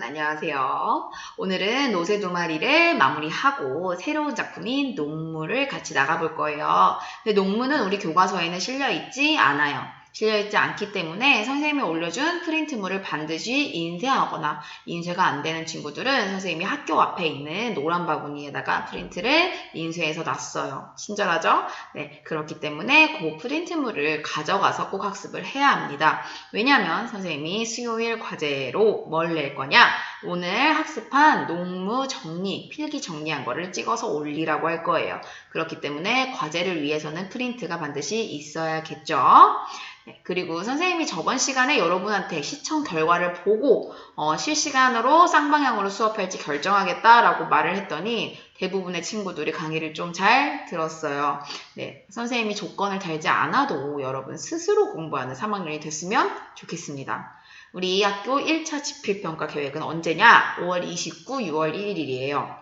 안녕하세요. 오늘은 노새 두 마리를 마무리하고 새로운 작품인 농무를 같이 나가볼 거예요. 근데 농무는 우리 교과서에는 실려있지 않아요. 실려있지 않기 때문에 선생님이 올려준 프린트물을 반드시 인쇄하거나 인쇄가 안 되는 친구들은 선생님이 학교 앞에 있는 노란 바구니에다가 프린트를 인쇄해서 놨어요. 친절하죠? 네, 그렇기 때문에 그 프린트물을 가져가서 꼭 학습을 해야 합니다. 왜냐하면 선생님이 수요일 과제로 뭘 낼 거냐? 오늘 학습한 농무 정리, 필기 정리한 거를 찍어서 올리라고 할 거예요. 그렇기 때문에 과제를 위해서는 프린트가 반드시 있어야겠죠. 네, 그리고 선생님이 저번 시간에 여러분한테 시청 결과를 보고 실시간으로 쌍방향으로 수업할지 결정하겠다라고 말을 했더니 대부분의 친구들이 강의를 좀 잘 들었어요. 네, 선생님이 조건을 달지 않아도 여러분 스스로 공부하는 3학년이 됐으면 좋겠습니다. 우리 학교 1차 지필평가 계획은 언제냐? 5월 29, 6월 1일이에요.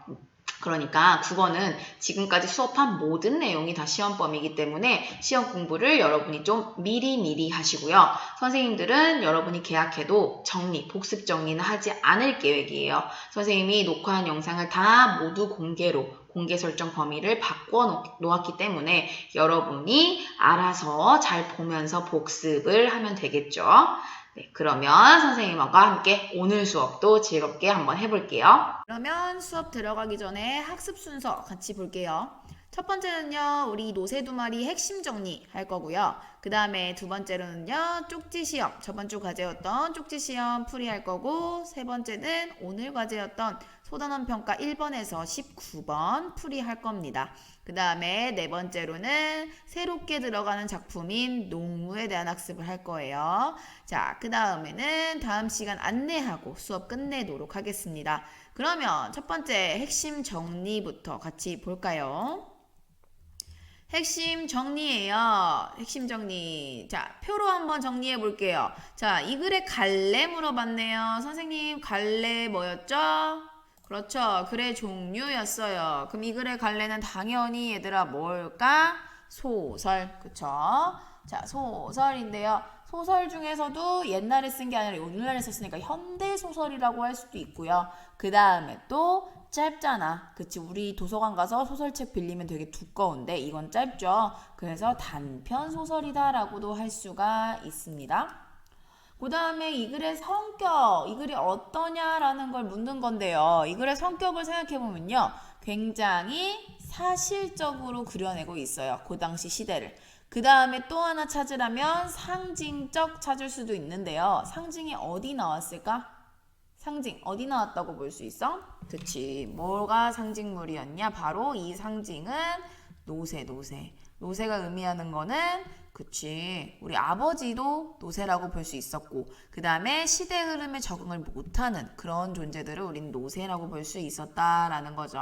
그러니까 국어는 지금까지 수업한 모든 내용이 다 시험범위이기 때문에 시험 공부를 여러분이 좀 미리 하시고요. 선생님들은 여러분이 개학해도 정리, 복습 정리는 하지 않을 계획이에요. 선생님이 녹화한 영상을 다 모두 공개 설정 범위를 바꿔 놓았기 때문에 여러분이 알아서 잘 보면서 복습을 하면 되겠죠. 네, 그러면 선생님과 함께 오늘 수업도 즐겁게 한번 해볼게요. 그러면 수업 들어가기 전에 학습 순서 같이 볼게요. 첫 번째는요, 우리 노새 두 마리 핵심 정리 할 거고요. 그 다음에 두 번째로는요, 쪽지 시험, 저번 주 과제였던 쪽지 시험 풀이 할 거고, 세 번째는 오늘 과제였던 소단원 평가 1번에서 19번 풀이 할 겁니다. 그 다음에 네 번째로는 새롭게 들어가는 작품인 농무에 대한 학습을 할 거예요. 자, 그 다음에는 다음 시간 안내하고 수업 끝내도록 하겠습니다. 그러면 첫 번째 핵심 정리부터 같이 볼까요? 핵심 정리예요. 핵심 정리. 자, 표로 한번 정리해 볼게요. 자, 이 글에 갈래 물어봤네요. 선생님, 갈래 뭐였죠? 그렇죠. 글의 종류였어요. 그럼 이 글의 갈래는 당연히 얘들아 뭘까? 소설. 그쵸? 자, 소설인데요. 소설 중에서도 옛날에 쓴 게 아니라 오늘날에 썼으니까 현대소설이라고 할 수도 있고요. 그 다음에 또 짧잖아. 그치? 우리 도서관 가서 소설책 빌리면 되게 두꺼운데 이건 짧죠? 그래서 단편 소설이다라고도 할 수가 있습니다. 그 다음에 이 글의 성격, 이 글이 어떠냐라는 걸 묻는 건데요. 이 글의 성격을 생각해보면요. 굉장히 사실적으로 그려내고 있어요. 그 당시 시대를. 그 다음에 또 하나 찾으라면 상징적 찾을 수도 있는데요. 상징이 어디 나왔을까? 상징 어디 나왔다고 볼 수 있어? 그치. 뭐가 상징물이었냐? 바로 이 상징은 노새. 노새가 의미하는 거는 그치. 우리 아버지도 노새라고 볼 수 있었고 그 다음에 시대 흐름에 적응을 못하는 그런 존재들을 우린 노새라고 볼 수 있었다라는 거죠.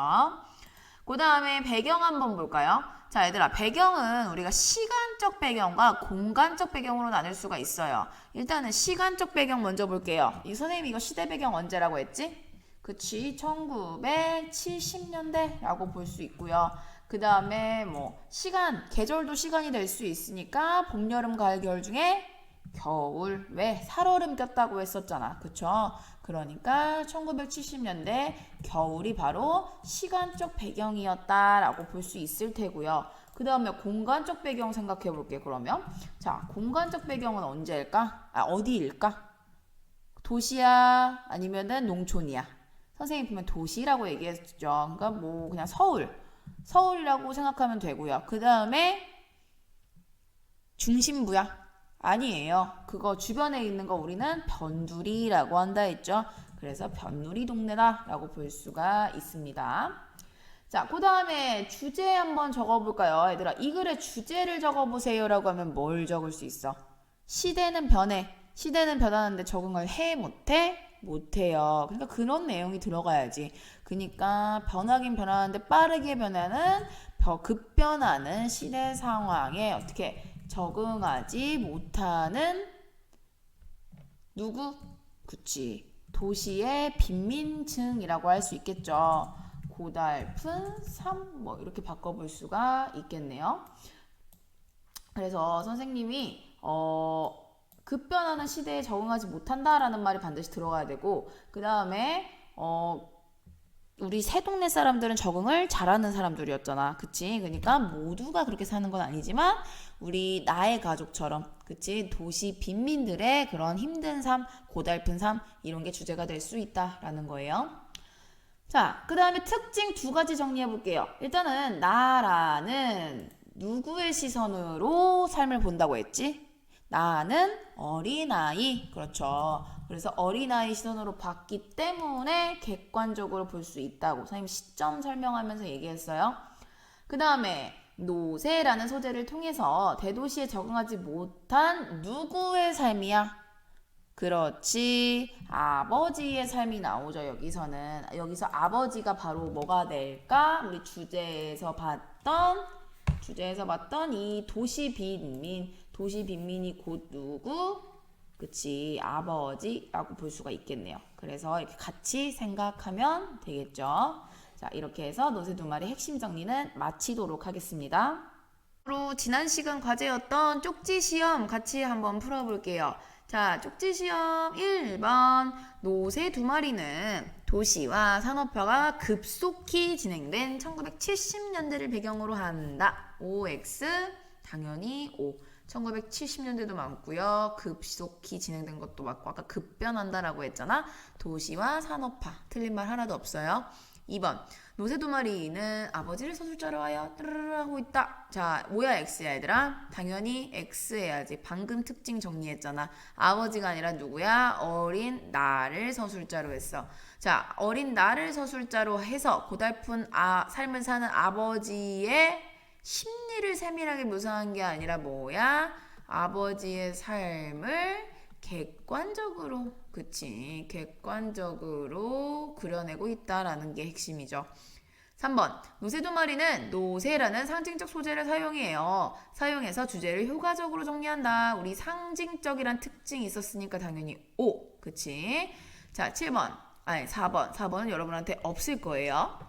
그 다음에 배경 한번 볼까요? 자, 얘들아, 배경은 우리가 시간적 배경과 공간적 배경으로 나눌 수가 있어요. 일단은 시간적 배경 먼저 볼게요. 이 선생님이 이거 시대 배경 언제라고 했지? 그치, 1970년대라고 볼 수 있고요. 그 다음에 뭐 시간, 계절도 시간이 될 수 있으니까 봄, 여름, 가을, 겨울 중에 겨울. 왜? 살얼음 꼈다고 했었잖아. 그쵸? 그러니까 1970년대 겨울이 바로 시간적 배경이었다라고 볼 수 있을 테고요. 그 다음에 공간적 배경 생각해 볼게. 그러면 자, 공간적 배경은 언제일까? 어디일까? 도시야? 아니면은 농촌이야? 선생님 보면 도시라고 얘기했죠. 그러니까 뭐 그냥 서울이라고 생각하면 되고요. 그 다음에 중심부야? 아니에요. 그거 주변에 있는 거 우리는 변두리라고 한다 했죠. 그래서 변두리 동네다라고 볼 수가 있습니다. 자, 그 다음에 주제 한번 적어볼까요? 얘들아, 이 글의 주제를 적어보세요라고 하면 뭘 적을 수 있어? 시대는 변해. 시대는 변하는데 적응을 해, 못해? 못해요. 그러니까 그런 내용이 들어가야지. 그러니까 변하긴 변하는데 빠르게 변하는, 급변하는 시대 상황에 어떻게 적응하지 못하는 누구? 그치. 도시의 빈민층이라고 할 수 있겠죠. 고달픈 삶, 뭐 이렇게 바꿔볼 수가 있겠네요. 그래서 선생님이 급변하는 시대에 적응하지 못한다라는 말이 반드시 들어가야 되고, 그 다음에 우리 새 동네 사람들은 적응을 잘하는 사람들이었잖아. 그치? 그러니까 모두가 그렇게 사는 건 아니지만 우리 나의 가족처럼, 그치? 도시 빈민들의 그런 힘든 삶, 고달픈 삶, 이런 게 주제가 될 수 있다라는 거예요. 자, 그 다음에 특징 두 가지 정리해 볼게요. 일단은 나라는 누구의 시선으로 삶을 본다고 했지? 나는 어린아이. 그렇죠. 그래서 어린아이 시선으로 봤기 때문에 객관적으로 볼 수 있다고 선생님 시점 설명하면서 얘기했어요. 그 다음에 노세라는 소재를 통해서 대도시에 적응하지 못한 누구의 삶이야? 그렇지. 아버지의 삶이 나오죠. 여기서 아버지가 바로 뭐가 될까? 우리 주제에서 봤던 이 도시 빈민이 곧 누구? 그치, 아버지라고 볼 수가 있겠네요. 그래서 이렇게 같이 생각하면 되겠죠. 자, 이렇게 해서 노세 두 마리 핵심 정리는 마치도록 하겠습니다. 그리고 지난 시간 과제였던 쪽지 시험 같이 한번 풀어볼게요. 자, 쪽지 시험 1번. 노새 두 마리는 도시와 산업화가 급속히 진행된 1970년대를 배경으로 한다. OX, 당연히 O. 1970년대도 많고요. 급속히 진행된 것도 맞고, 아까 급변한다라고 했잖아. 도시와 산업화. 틀린 말 하나도 없어요. 2번. 노새 두 마리는 아버지를 서술자로 하여 뜨르르 하고 있다. 자, 뭐야 X야 얘들아? 당연히 X 해야지. 방금 특징 정리했잖아. 아버지가 아니라 누구야? 어린 나를 서술자로 했어. 자, 어린 나를 서술자로 해서 고달픈 삶을 사는 아버지의 심리를 세밀하게 묘사한 게 아니라 뭐야? 아버지의 삶을 객관적으로, 그치, 객관적으로 그려내고 있다라는 게 핵심이죠. 3번. 노새 두 마리는 노새라는 상징적 소재를 사용해서 주제를 효과적으로 정리한다. 우리 상징적이란 특징이 있었으니까 당연히 O. 그치? 자, 4번. 4번은 여러분한테 없을 거예요.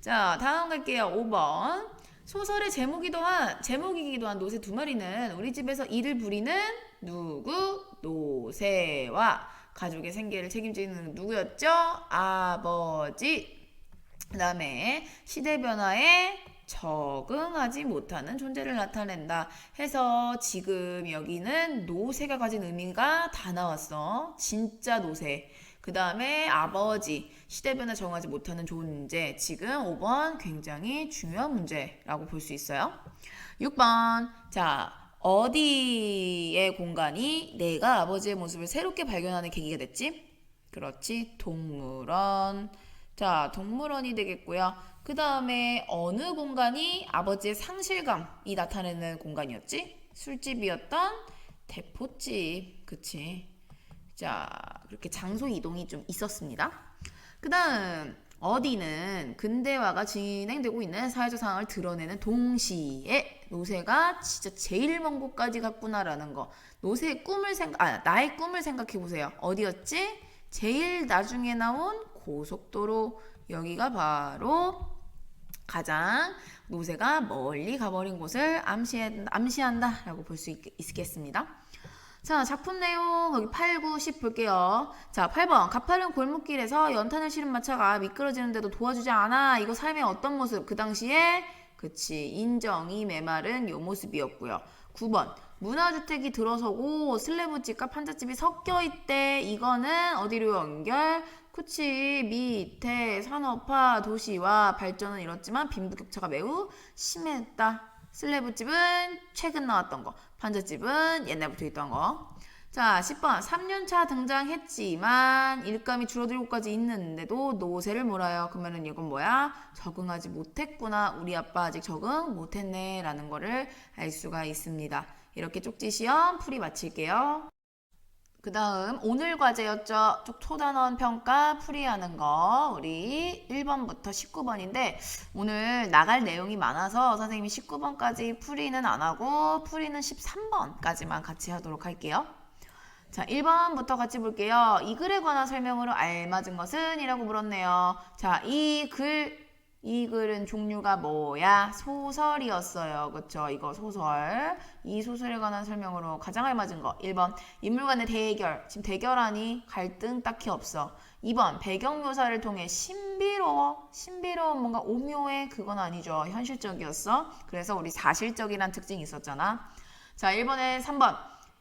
자, 다음 갈게요. 5번. 소설의 제목이기도 한 노새 두 마리는 우리 집에서 일을 부리는 누구? 노새와 가족의 생계를 책임지는 누구였죠? 아버지. 그 다음에 시대 변화에 적응하지 못하는 존재를 나타낸다 해서 지금 여기는 노새가 가진 의미가 다 나왔어. 진짜 노새. 그 다음에 아버지, 시대 변화에 적응하지 못하는 존재. 지금 5번 굉장히 중요한 문제라고 볼 수 있어요. 6번. 자, 어디의 공간이 내가 아버지의 모습을 새롭게 발견하는 계기가 됐지? 그렇지. 동물원. 자, 동물원이 되겠고요. 그 다음에 어느 공간이 아버지의 상실감이 나타내는 공간이었지? 술집이었던 대포집. 그치? 자, 그렇게 장소 이동이 좀 있었습니다. 그 다음 어디는 근대화가 진행되고 있는 사회적 상황을 드러내는 동시에 노새가 진짜 제일 먼 곳까지 갔구나라는 거. 노새의 나의 꿈을 생각해 보세요. 어디였지? 제일 나중에 나온 고속도로. 여기가 바로 가장 노새가 멀리 가버린 곳을 암시한다 라고 볼 수 있겠습니다. 자, 작품 내용 여기 8, 9, 10 볼게요. 자, 8번. 가파른 골목길에서 연탄을 실은 마차가 미끄러지는데도 도와주지 않아. 이거 삶의 어떤 모습? 그 당시에 그치, 인정이 메마른 요 모습이었고요. 9번. 문화주택이 들어서고 슬래브집과 판잣집이 섞여 있대. 이거는 어디로 연결? 그치, 밑에 산업화 도시와 발전은 이렇지만 빈부격차가 매우 심했다. 슬래브집은 최근 나왔던 거, 판잣집은 옛날부터 있던 거. 자, 10번. 3년차 등장했지만 일감이 줄어들고까지 있는데도 노새를 몰아요. 그러면은 이건 뭐야? 적응하지 못했구나. 우리 아빠 아직 적응 못했네 라는 거를 알 수가 있습니다. 이렇게 쪽지 시험 풀이 마칠게요. 그 다음 오늘 과제였죠. 초단원 평가 풀이하는 거 우리 1번부터 19번인데 오늘 나갈 내용이 많아서 선생님이 19번까지 풀이는 안 하고 풀이는 13번까지만 같이 하도록 할게요. 자, 1번부터 같이 볼게요. 이 글에 관한 설명으로 알맞은 것은? 이라고 물었네요. 자, 이 글 이 글은 종류가 뭐야? 소설이었어요. 그쵸? 이거 소설. 이 소설에 관한 설명으로 가장 알맞은 거. 1번. 인물 간의 대결. 지금 대결하니 갈등 딱히 없어. 2번. 배경 묘사를 통해 신비로워. 신비로운 뭔가 오묘해. 그건 아니죠. 현실적이었어. 그래서 우리 사실적이란 특징이 있었잖아. 자, 1번에 3번.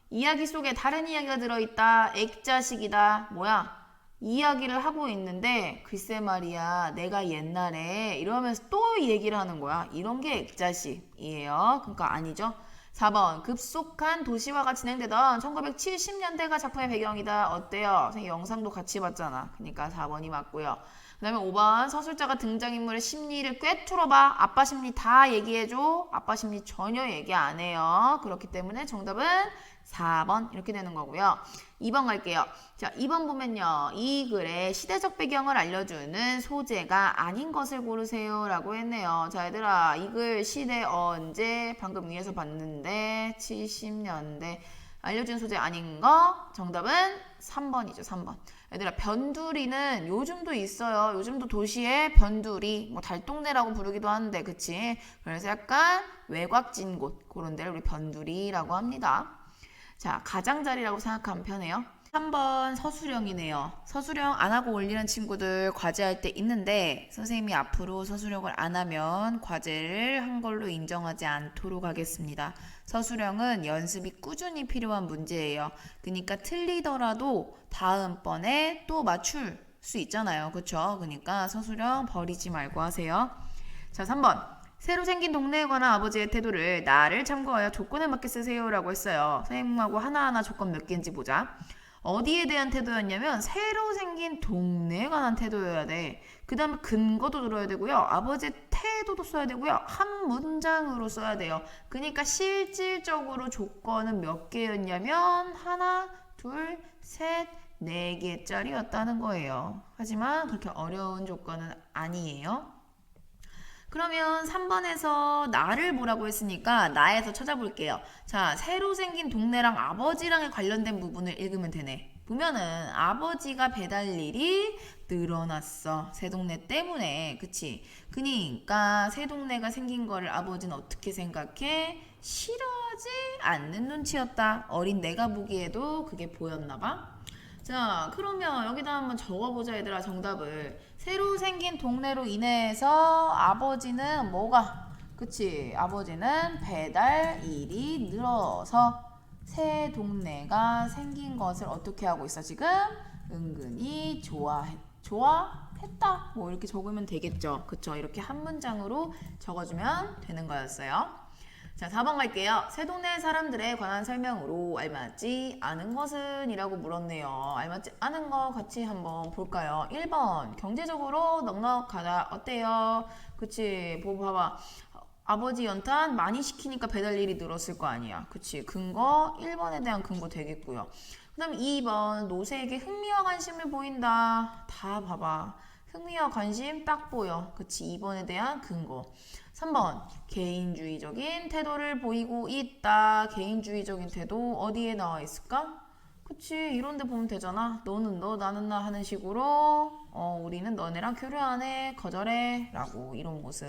이야기 속에 다른 이야기가 들어있다. 액자식이다. 뭐야? 이야기를 하고 있는데 글쎄 말이야 내가 옛날에 이러면서 또 얘기를 하는 거야. 이런 게 액자식이에요. 그러니까 아니죠. 4번 급속한 도시화가 진행되던 1970년대가 작품의 배경이다. 어때요? 선생님 영상도 같이 봤잖아. 그러니까 4번이 맞고요. 그 다음에 5번 서술자가 등장인물의 심리를 꿰뚫어봐. 아빠 심리 다 얘기해줘. 아빠 심리 전혀 얘기 안 해요. 그렇기 때문에 정답은 4번 이렇게 되는 거고요. 2번 갈게요. 자, 2번 보면요. 이 글의 시대적 배경을 알려주는 소재가 아닌 것을 고르세요 라고 했네요. 자, 얘들아 이 글 시대 언제 방금 위에서 봤는데 70년대 알려준 소재 아닌 거 정답은 3번이죠. 3번. 얘들아 변두리는 요즘도 있어요. 요즘도 도시에 변두리 뭐 달동네라고 부르기도 하는데 그치? 그래서 약간 외곽진 곳 그런 데를 우리 변두리라고 합니다. 자, 가장자리라고 생각하면 편해요. 3번 서술형이네요. 서술형 안 하고 올리는 친구들 과제할 때 있는데 선생님이 앞으로 서술형을 안 하면 과제를 한 걸로 인정하지 않도록 하겠습니다. 서술형은 연습이 꾸준히 필요한 문제예요. 그러니까 틀리더라도 다음번에 또 맞출 수 있잖아요. 그쵸? 그러니까 서술형 버리지 말고 하세요. 자, 3번. 새로 생긴 동네에 관한 아버지의 태도를 나를 참고하여 조건에 맞게 쓰세요 라고 했어요. 선생님하고 하나하나 조건 몇 개인지 보자. 어디에 대한 태도였냐면 새로 생긴 동네에 관한 태도여야 돼. 그 다음에 근거도 들어야 되고요. 아버지의 태도도 써야 되고요. 한 문장으로 써야 돼요. 그러니까 실질적으로 조건은 몇 개였냐면 하나, 둘, 셋, 네 개짜리였다는 거예요. 하지만 그렇게 어려운 조건은 아니에요. 그러면 3번에서 나를 뭐라고 했으니까 나에서 찾아볼게요. 자, 새로 생긴 동네랑 아버지랑 관련된 부분을 읽으면 되네. 보면은 아버지가 배달 일이 늘어났어. 새 동네 때문에. 그치? 그니까 새 동네가 생긴 거를 아버지는 어떻게 생각해? 싫어하지 않는 눈치였다. 어린 내가 보기에도 그게 보였나 봐. 자, 그러면 여기다 한번 적어보자 얘들아 정답을. 새로 생긴 동네로 인해서 아버지는 뭐가? 그치? 아버지는 배달 일이 늘어서 새 동네가 생긴 것을 어떻게 하고 있어 지금? 은근히 좋아했다. 뭐 이렇게 적으면 되겠죠. 그쵸? 이렇게 한 문장으로 적어주면 되는 거였어요. 자, 4번 갈게요. 새 동네 사람들에 관한 설명으로 알맞지 않은 것은? 이라고 물었네요. 알맞지 않은 거 같이 한번 볼까요? 1번 경제적으로 넉넉하다. 어때요? 그치? 뭐 봐봐. 아버지 연탄 많이 시키니까 배달 일이 늘었을 거 아니야. 그치? 근거 1번에 대한 근거 되겠고요. 그 다음 2번 노세에게 흥미와 관심을 보인다. 다 봐봐. 흥미와 관심 딱 보여. 그치? 2번에 대한 근거. 3번 개인주의적인 태도를 보이고 있다. 개인주의적인 태도 어디에 나와 있을까? 그치 이런 데 보면 되잖아. 너는 너 나는 나 하는 식으로 우리는 너네랑 교류 안 해. 거절해 라고 이런 모습.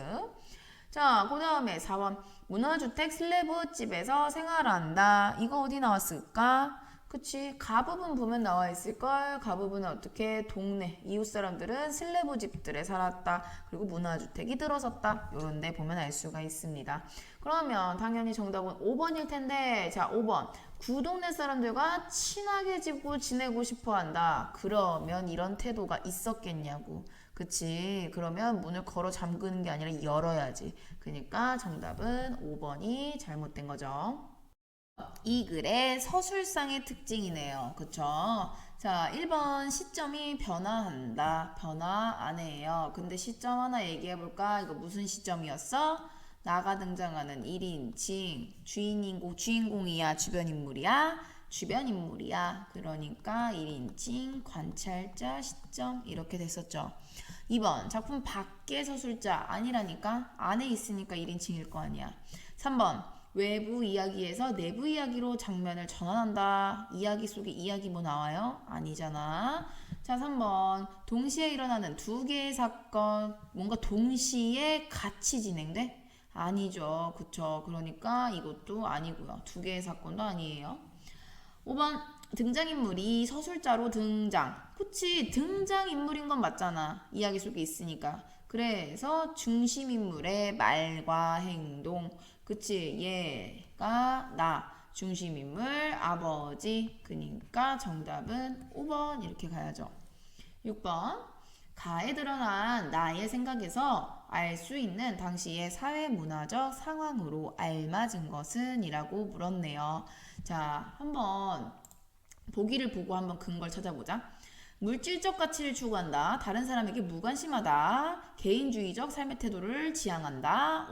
자, 그 다음에 4번 문화주택 슬래브집에서 생활한다. 이거 어디 나왔을까? 그치 가부분 보면 나와 있을걸. 가부분은 어떻게 동네 이웃 사람들은 슬래브 집들에 살았다. 그리고 문화주택이 들어섰다. 요런 데 보면 알 수가 있습니다. 그러면 당연히 정답은 5번일 텐데 자 5번 구동네 사람들과 친하게 지내고 싶어 한다. 그러면 이런 태도가 있었겠냐고. 그치 그러면 문을 걸어 잠그는 게 아니라 열어야지. 그러니까 정답은 5번이 잘못된 거죠. 이 글의 서술상의 특징이네요. 그쵸? 자, 1번 시점이 변화한다. 변화 안 해요. 근데 시점 하나 얘기해볼까? 이거 무슨 시점이었어? 나가 등장하는 1인칭 주인공이야? 주변 인물이야? 주변 인물이야. 그러니까 1인칭 관찰자 시점 이렇게 됐었죠. 2번 작품 밖의 서술자 아니라니까 안에 있으니까 1인칭일 거 아니야. 3번 외부 이야기에서 내부 이야기로 장면을 전환한다. 이야기 속에 이야기 뭐 나와요? 아니잖아. 자, 3번. 동시에 일어나는 두 개의 사건, 뭔가 동시에 같이 진행돼? 아니죠. 그쵸. 그러니까 이것도 아니고요. 두 개의 사건도 아니에요. 5번. 등장인물이 서술자로 등장. 그치. 등장인물인 건 맞잖아. 이야기 속에 있으니까. 그래서 중심인물의 말과 행동. 그치. 얘가 나. 중심인물 아버지. 그러니까 정답은 5번 이렇게 가야죠. 6번. 가에 드러난 나의 생각에서 알 수 있는 당시의 사회문화적 상황으로 알맞은 것은? 이라고 물었네요. 자, 한번 보기를 보고 한번 근거를 찾아보자. 물질적 가치를 추구한다. 다른 사람에게 무관심하다. 개인주의적 삶의 태도를 지향한다.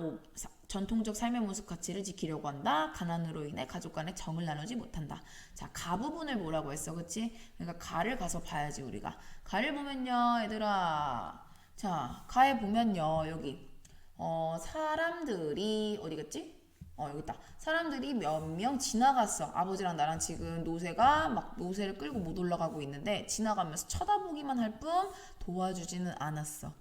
전통적 삶의 모습 가치를 지키려고 한다. 가난으로 인해 가족 간의 정을 나누지 못한다. 자, 가 부분을 뭐라고 했어? 그치? 그러니까 가를 가서 봐야지 우리가. 가를 보면요 얘들아. 자, 가에 보면요 여기 사람들이 어디 갔지? 여기 있다. 사람들이 몇 명 지나갔어. 아버지랑 나랑 지금 노새가 막 노새를 끌고 못 올라가고 있는데 지나가면서 쳐다보기만 할 뿐 도와주지는 않았어.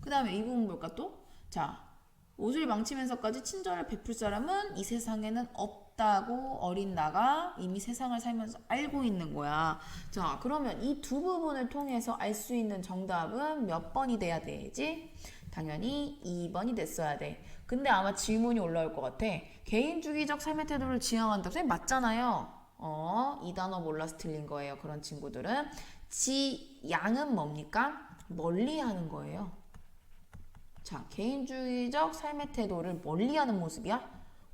그 다음에 이 부분 볼까 또? 자, 옷을 망치면서까지 친절을 베풀 사람은 이 세상에는 없다고 어린 나가 이미 세상을 살면서 알고 있는 거야. 자, 그러면 이 두 부분을 통해서 알 수 있는 정답은 몇 번이 돼야 되지? 당연히 2번이 됐어야 돼. 근데 아마 질문이 올라올 것 같아. 개인주의적 삶의 태도를 지향한다. 선생님 맞잖아요. 이 단어 몰라서 틀린 거예요. 그런 친구들은. 지양은 뭡니까? 멀리하는 거예요. 자, 개인주의적 삶의 태도를 멀리하는 모습이야?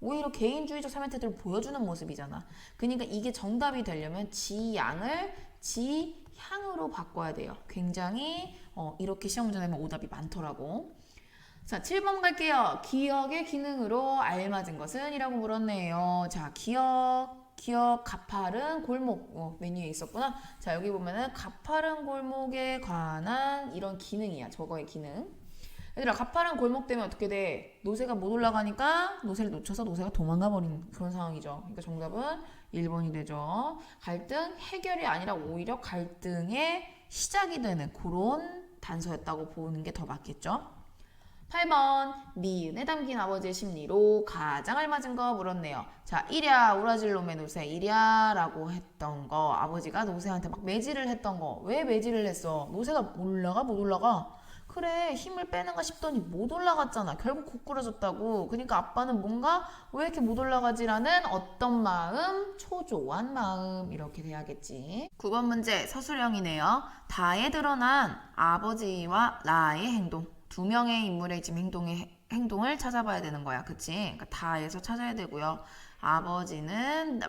오히려 개인주의적 삶의 태도를 보여주는 모습이잖아. 그러니까 이게 정답이 되려면 지양을 지향으로 바꿔야 돼요. 굉장히 이렇게 시험 문제 내면 오답이 많더라고. 자, 7번 갈게요. 기억의 기능으로 알맞은 것은? 이라고 물었네요. 자, 기억, 가파른 골목. 메뉴에 있었구나. 자, 여기 보면은 가파른 골목에 관한 이런 기능이야. 저거의 기능. 얘들아, 가파른 골목 때문에 어떻게 돼? 노새가 못 올라가니까 노새를 놓쳐서 노새가 도망가 버린 그런 상황이죠. 그러니까 정답은 1번이 되죠. 갈등 해결이 아니라 오히려 갈등의 시작이 되는 그런 단서였다고 보는 게 더 맞겠죠. 8번. 미은에 담긴 아버지의 심리로 가장 알맞은 거 물었네요. 자, 이랴 우라질 놈의 노새 이랴 라고 했던 거, 아버지가 노새한테 막 매질을 했던 거. 왜 매질을 했어? 노새가 올라가 못 올라가? 그래, 힘을 빼는가 싶더니 못 올라갔잖아. 결국 고꾸라졌다고. 그러니까 아빠는 뭔가 왜 이렇게 못 올라가지라는 어떤 마음? 초조한 마음. 이렇게 돼야겠지. 9번 문제 서술형이네요. 다에 드러난 아버지와 나의 행동. 두 명의 인물의 지금 행동을 찾아봐야 되는 거야. 그치? 그러니까 다에서 찾아야 되고요. 아버지는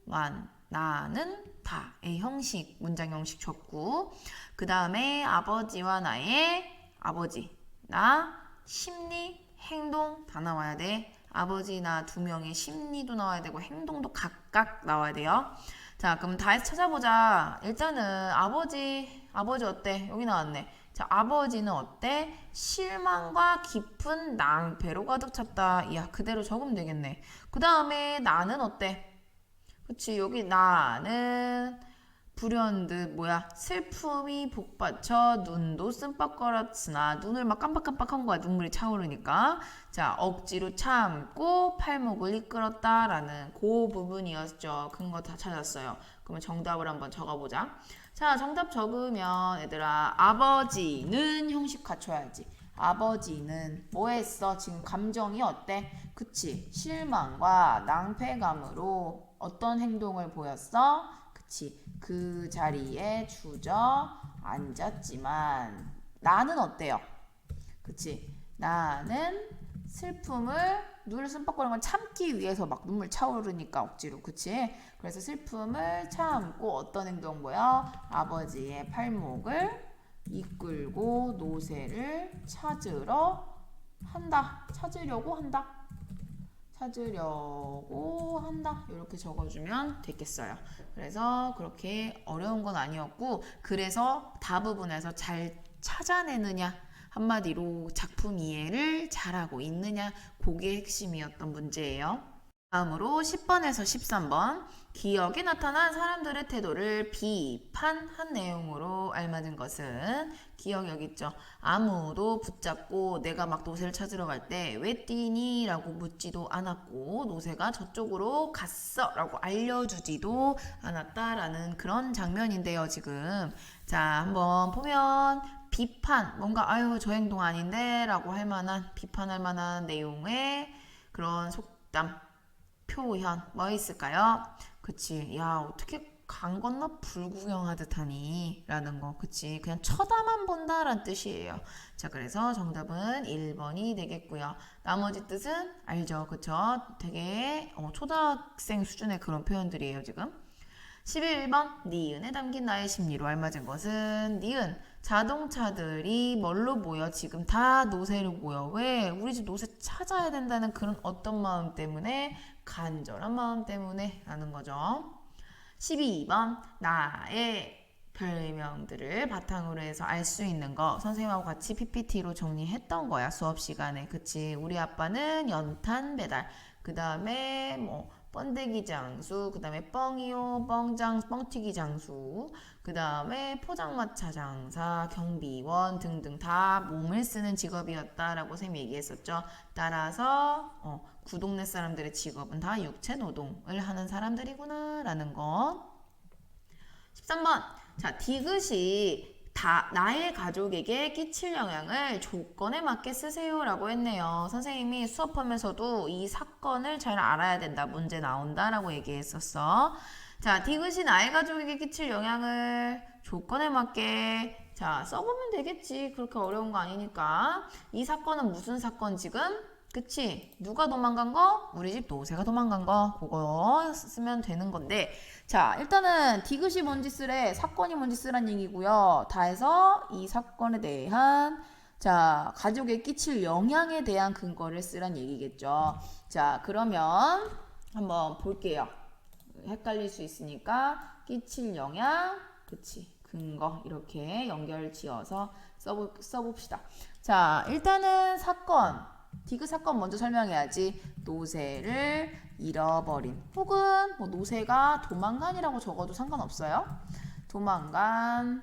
완, 나는 다의 형식, 문장 형식 줬고, 그 다음에 아버지와 나의 아버지, 나, 심리, 행동 다 나와야 돼. 아버지, 나 두 명의 심리도 나와야 되고 행동도 각각 나와야 돼요. 자, 그럼 다에서 찾아보자. 일단은 아버지 어때? 여기 나왔네. 자, 아버지는 어때? 실망과 깊은 낭패로 가득 찼다. 야, 그대로 적으면 되겠네. 그 다음에 나는 어때? 그치, 여기 나는 불현듯 슬픔이 복받쳐 눈도 씀뻑거렸으나 눈을 막 깜빡깜빡한 거야. 눈물이 차오르니까. 자, 억지로 참고 팔목을 이끌었다라는 그 부분이었죠. 근거 다 찾았어요. 그러면 정답을 한번 적어보자. 자, 정답 적으면 얘들아, 아버지는 형식 갖춰야지. 아버지는 뭐 했어? 지금 감정이 어때? 그치, 실망과 낭패감으로 어떤 행동을 보였어? 그치, 그 자리에 주저앉았지만 나는 어때요? 그치, 나는 슬픔을 눈을 씀뻑거리는 걸 참기 위해서 막 눈물 차오르니까 억지로. 그치? 그래서 슬픔을 참고 어떤 행동 보여? 아버지의 팔목을 이끌고 노새를 찾으려고 한다. 이렇게 적어주면 되겠어요. 그래서 그렇게 어려운 건 아니었고, 그래서 다 부분에서 잘 찾아내느냐, 한마디로 작품 이해를 잘하고 있느냐, 그게 핵심이었던 문제예요. 다음으로 10번에서 13번, 기억에 나타난 사람들의 태도를 비판한 내용으로 알맞은 것은, 기억 여기 있죠. 아무도 붙잡고 내가 막 노새를 찾으러 갈 때 왜 뛰니? 라고 묻지도 않았고, 노새가 저쪽으로 갔어 라고 알려주지도 않았다라는 그런 장면인데요, 지금. 자, 한번 보면 비판, 뭔가 아유 저 행동 아닌데 라고 할 만한, 비판할 만한 내용의 그런 속담, 표현 뭐 있을까요? 그치, 야 어떻게 강 건너 불구경하듯 하니? 라는 거, 그치, 그냥 쳐다만 본다 라는 뜻이에요. 자, 그래서 정답은 1번이 되겠고요. 나머지 뜻은 알죠, 그쵸? 되게 초등학생 수준의 그런 표현들이에요, 지금. 11번, 니은에 담긴 나의 심리로 알맞은 것은, 니은, 자동차들이 뭘로 보여? 지금 다 노새로 보여. 왜? 우리 집 노새 찾아야 된다는 그런 어떤 마음 때문에? 간절한 마음 때문에 라는 거죠. 12번, 나의 별명들을 바탕으로 해서 알 수 있는 거, 선생님하고 같이 PPT로 정리했던 거야, 수업 시간에. 그치, 우리 아빠는 연탄 배달, 그 다음에 뭐 번데기 장수, 그 다음에 뻥이요, 뻥튀기 장수, 그 다음에 포장마차 장사, 경비원 등등 다 몸을 쓰는 직업이었다라고 쌤이 얘기했었죠. 따라서 구동네 사람들의 직업은 다 육체 노동을 하는 사람들이구나 라는 거. 13번, 자, 디귿이 나의 가족에게 끼칠 영향을 조건에 맞게 쓰세요 라고 했네요. 선생님이 수업하면서도 이 사건을 잘 알아야 된다, 문제 나온다 라고 얘기했었어. 자, 디귿이 나의 가족에게 끼칠 영향을 조건에 맞게, 자, 써보면 되겠지. 그렇게 어려운 거 아니니까. 이 사건은 무슨 사건 지금? 그치? 누가 도망간 거? 우리 집 노새가 도망간 거. 그거 쓰면 되는 건데, 자, 일단은 디귿이 뭔지 쓰래, 사건이 뭔지 쓰란 얘기고요. 다 해서 이 사건에 대한, 자, 가족에 끼칠 영향에 대한 근거를 쓰란 얘기겠죠. 자, 그러면 한번 볼게요. 헷갈릴 수 있으니까 끼칠 영향, 그치, 근거 이렇게 연결 지어서 써봅시다. 자, 일단은 사건, 디귿 사건 먼저 설명해야지. 노새를 잃어버린, 혹은 뭐 노새가 도망간이라고 적어도 상관없어요. 도망간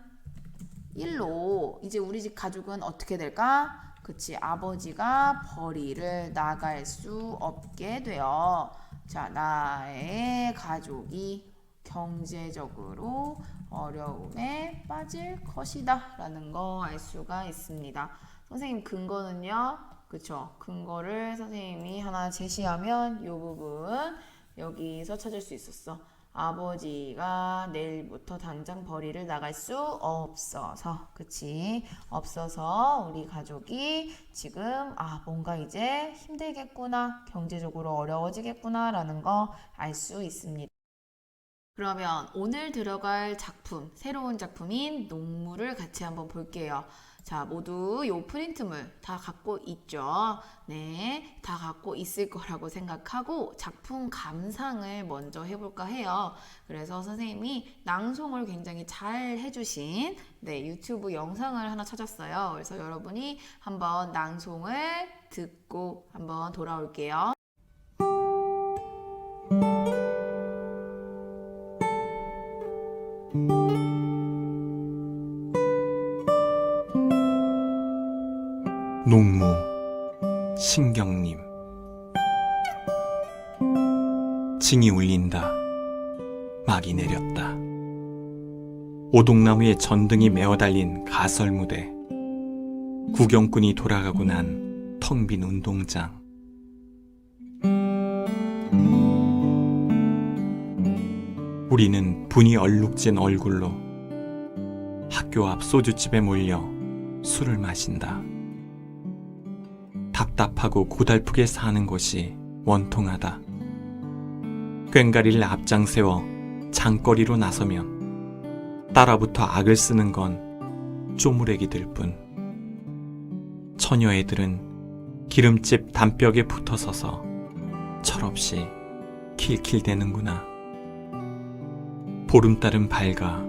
일로 이제 우리 집 가족은 어떻게 될까? 그치, 아버지가 벌이를 나갈 수 없게 돼요. 자, 나의 가족이 경제적으로 어려움에 빠질 것이다 라는 거 알 수가 있습니다. 선생님 근거는요, 그쵸, 근거를 선생님이 하나 제시하면 이 부분 여기서 찾을 수 있었어. 아버지가 내일부터 당장 벌이를 나갈 수 없어서, 그치, 없어서 우리 가족이 지금 뭔가 이제 힘들겠구나, 경제적으로 어려워지겠구나 라는 거 알 수 있습니다. 그러면 오늘 들어갈 작품, 새로운 작품인 농무를 같이 한번 볼게요. 자, 모두 요 프린트물 다 갖고 있죠? 네, 다 갖고 있을 거라고 생각하고 작품 감상을 먼저 해볼까 해요. 그래서 선생님이 낭송을 굉장히 잘 해주신 유튜브 영상을 하나 찾았어요. 그래서 여러분이 한번 낭송을 듣고 한번 돌아올게요. 농무, 신경님. 징이 울린다. 막이 내렸다. 오동나무에 전등이 메어 달린 가설무대. 구경꾼이 돌아가고 난 텅 빈 운동장. 우리는 분이 얼룩진 얼굴로 학교 앞 소주집에 몰려 술을 마신다. 답답하고 고달프게 사는 것이 원통하다. 꽹가리를 앞장 세워 장거리로 나서면 따라붙어 악을 쓰는 건 쪼무레기들 뿐. 처녀애들은 기름집 담벽에 붙어서서 철없이 킬킬대는구나. 보름달은 밝아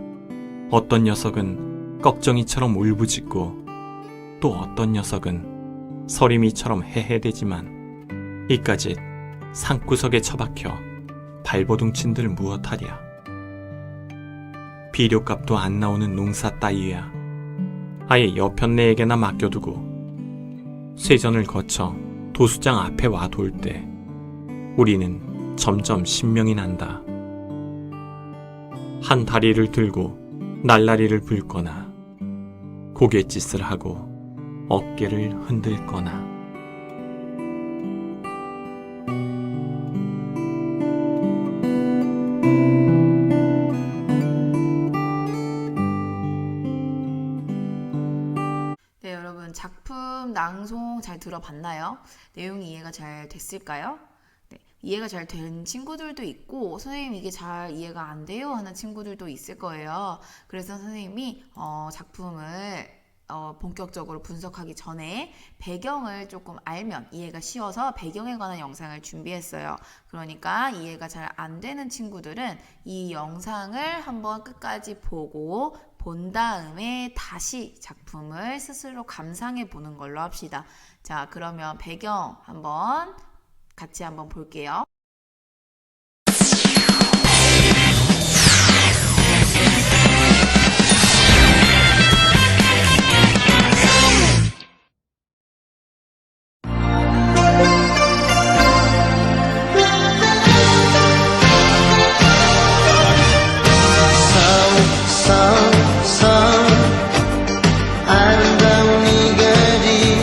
어떤 녀석은 꺽정이처럼 울부짖고, 또 어떤 녀석은 서림이처럼 헤헤대지만 이까짓 산구석에 처박혀 발버둥친들 무엇하랴. 비료값도 안 나오는 농사 따위야 아예 여편네에게나 맡겨두고 세전을 거쳐 도수장 앞에 와 돌 때 우리는 점점 신명이 난다. 한 다리를 들고 날라리를 불거나 고갯짓을 하고 어깨를 흔들거나. 네, 여러분 작품 낭송 잘 들어봤나요? 내용이 이해가 잘 됐을까요? 네, 이해가 잘 된 친구들도 있고 선생님 이게 잘 이해가 안 돼요 하는 친구들도 있을 거예요. 그래서 선생님이 작품을 본격적으로 분석하기 전에 배경을 조금 알면 이해가 쉬워서 배경에 관한 영상을 준비했어요. 그러니까 이해가 잘 안 되는 친구들은 이 영상을 한번 끝까지 보고 본 다음에 다시 작품을 스스로 감상해 보는 걸로 합시다. 자, 그러면 배경 같이 한번 볼게요. 아름다운 이 거리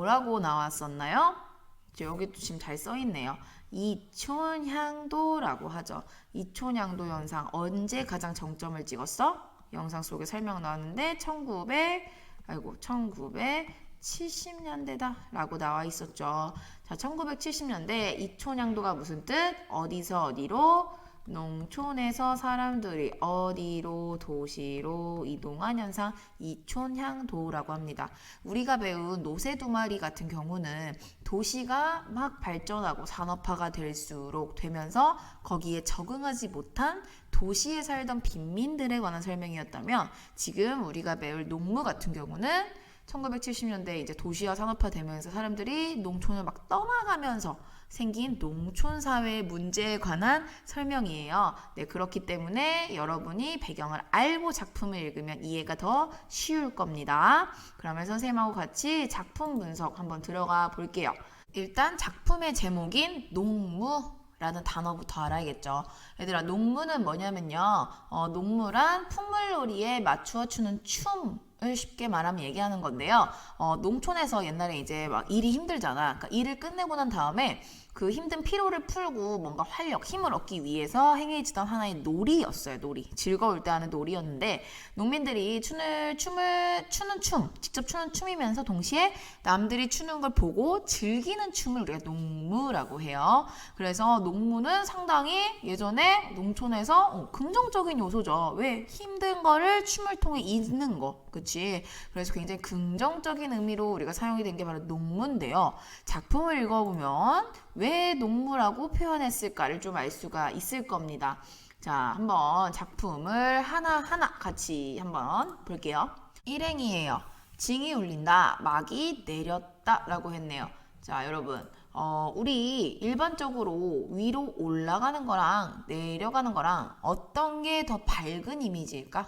뭐라고 나왔었나요? 여기도 지금 잘 써있네요. 이촌향도라고 하죠. 이촌향도 현상 언제 가장 정점을 찍었어? 영상 속에 설명 나왔는데 1970년대다 라고 나와 있었죠. 자, 1970년대 이촌향도가 무슨 뜻? 어디서 어디로? 농촌에서 사람들이 어디로 도시로 이동한 현상 이촌향도라고 합니다. 우리가 배운 노새 두 마리 같은 경우는 도시가 막 발전하고 산업화가 될수록 되면서 거기에 적응하지 못한 도시에 살던 빈민들에 관한 설명이었다면 지금 우리가 배울 농무 같은 경우는 1970년대 이제 도시화 산업화 되면서 사람들이 농촌을 막 떠나가면서 생긴 농촌 사회의 문제에 관한 설명이에요. 네, 그렇기 때문에 여러분이 배경을 알고 작품을 읽으면 이해가 더 쉬울 겁니다. 그러면 선생님하고 같이 작품 분석 한번 들어가 볼게요. 일단 작품의 제목인 농무라는 단어부터 알아야겠죠. 얘들아, 농무는 뭐냐면요. 농무란 풍물놀이에 맞추어 추는 춤을 쉽게 말하면 얘기하는 건데요. 농촌에서 옛날에 이제 막 일이 힘들잖아. 그러니까 일을 끝내고 난 다음에 그 힘든 피로를 풀고 뭔가 활력, 힘을 얻기 위해서 행해지던 하나의 놀이였어요. 놀이. 즐거울 때 하는 놀이였는데 농민들이 직접 추는 춤이면서 동시에 남들이 추는 걸 보고 즐기는 춤을 우리가 농무라고 해요. 그래서 농무는 상당히 예전에 농촌에서 긍정적인 요소죠. 왜? 힘든 거를 춤을 통해 잊는 거. 그치? 그래서 굉장히 긍정적인 의미로 우리가 사용이 된 게 바로 농무인데요. 작품을 읽어보면 왜 농무라고 표현했을까를 좀 알 수가 있을 겁니다. 자, 한번 작품을 하나하나 같이 한번 볼게요. 일행이에요. 징이 울린다. 막이 내렸다 라고 했네요. 자, 여러분 우리 일반적으로 위로 올라가는 거랑 내려가는 거랑 어떤 게 더 밝은 이미지일까?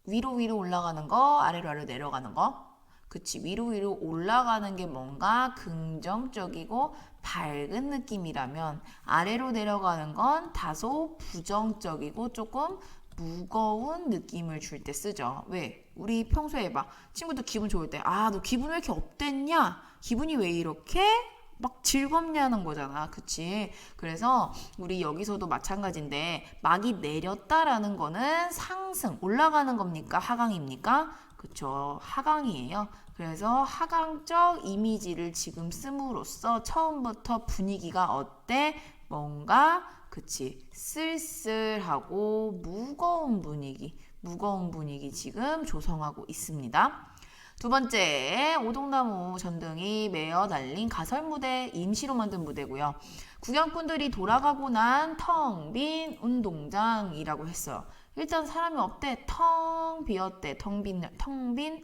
위로 올라가는 거, 아래로 내려가는 거? 그치, 위로 올라가는 게 뭔가 긍정적이고 밝은 느낌이라면 아래로 내려가는 건 다소 부정적이고 조금 무거운 느낌을 줄 때 쓰죠. 왜? 우리 평소에 봐. 친구들 기분 좋을 때, 너 기분 왜 이렇게 업됐냐? 기분이 왜 이렇게 막 즐겁냐는 거잖아. 그치? 그래서 우리 여기서도 마찬가지인데 막이 내렸다라는 거는 상승, 올라가는 겁니까? 하강입니까? 그쵸? 하강이에요. 그래서 하강적 이미지를 지금 씀으로써 처음부터 분위기가 어때? 뭔가 그치? 쓸쓸하고 무거운 분위기 지금 조성하고 있습니다. 두 번째, 오동나무 전등이 메어 달린 가설 무대, 임시로 만든 무대고요. 구경꾼들이 돌아가고 난 텅 빈 운동장이라고 했어요. 일단 사람이 없대. 텅 비었대. 텅 빈